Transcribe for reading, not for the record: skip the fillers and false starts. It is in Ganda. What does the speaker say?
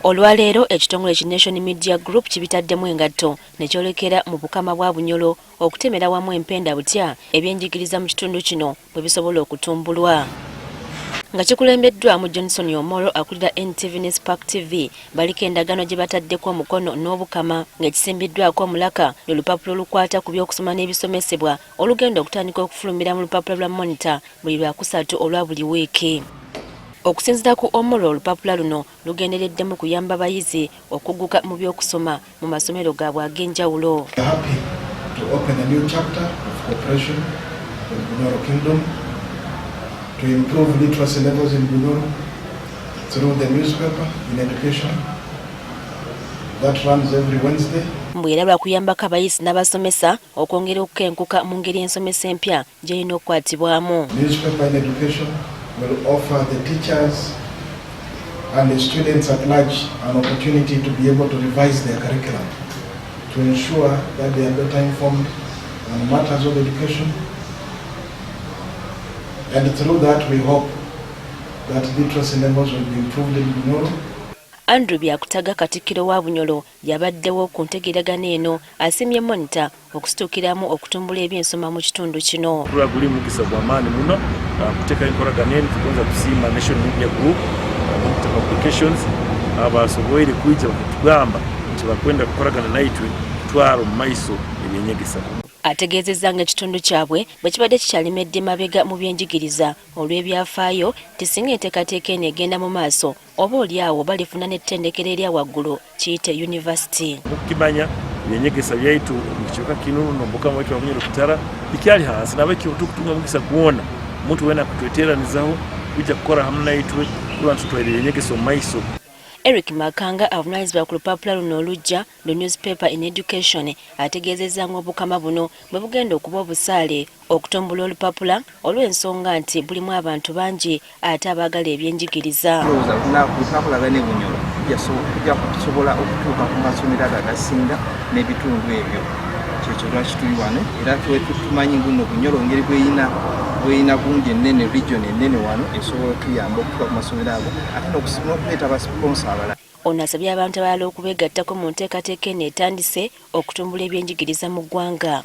Olwaleero ekitongole ki Nation Media Group kibitaddemu engatto ne kyolekera mu Bukama bwa Bunyolo okutemera wamu empenda butya ebyenjigiriza mu kitundu kino bwe bisobola okutumbulwa. Nga kikulembeddwamu Johnson Omolo akulira NTV ne Spark TV baliko endagaano gye bataddeko omukono n'Obukama ng'ekisimbiddwako omulaka lupapula olukwata ku by'okusoma n'ebisomesebwa olugenda okutandika okufulumira mu lupapula lwa Monitor buli Lwakusatu olwa buli wiiki. Okusinziira ku Omolo, olupapula luno lugendereddemu kuyamba abayizi okugguka mu by'okusoma mu masomero gaabwe ag'enjawulo. To improve literacy levels in Bunyoro through the newspaper in education that runs every Wednesday. Mbwera lwakuyambako abayizi n'abasomesa okwongera okukenkuka mu ngeri ensomesa empya gy'erina okukwatibwamu. Newspaper in education will offer the teachers and the students at large an opportunity to be able to revise their curriculum to ensure that they are better informed on matters of education. And through that, we hope that literacy levels will be improved in Bunyoro. Andrew Byakutaga Katikkiro wa Bunyolo yabaddewo ku ntegeeragano eno asimye Monitor okusituukiramu okutumbula ebyensoma mu kitundu kino. Guli mukisa gwa maani muno kuteeka enkolagana eno tugonza kusiima Nation Media Group Monitor Publications abasoboire kwijja okutugamba nti bakwenda kukolagana naitwe kutwala mu maiso ebyenyegesa. Ategeezezza ng'ekitundu kyabwe bwe kibadde kikyalimedde mabega mu byenjigiriza olw'ebyafaayo tisinga enteekateeka eno egenda mu maaso oba oliawo balifuna n'ettendekero erya waggulu kiyite yunivasite. Okukimanya ebyenyegesa byaitu mu kibuga kino n'Obukama bwaitu bwa Bunyoro Kitara bikyali hansi nabekyo tukutunga mukisa gwona omuntu wena kutweteeranizaho kujja kukola hamu naitwe kuba ntutwaire ebyenyegesa mu maiso. Eric Makanga avunaanyizibwa ku lupapula luno olujja lu newspaper in education ategeezezza ng'Obukama buno bwe bugenda okuba obusaale okutumbula olupapula olw'ensonga nti bulimu abantu bangi ate abaagala ebyenjigiriza. Lupapula ne Bunyoro kujja kusobola okutuuka ku masomero agasinga n'ebitundu ebyo kyekyo lwaki tuli wano era tumanyi nguno Bunyoro ngeri bweyina gundi ennene region ennene wano esobola okuyamba okutuuka ku masomero ago ate n'okuleeta abasponsa abalala. Ono asabye abantu abalala okubeegattako mu nteekateeka eno etandise okutumbula ebyenjigiriza mu ggwanga.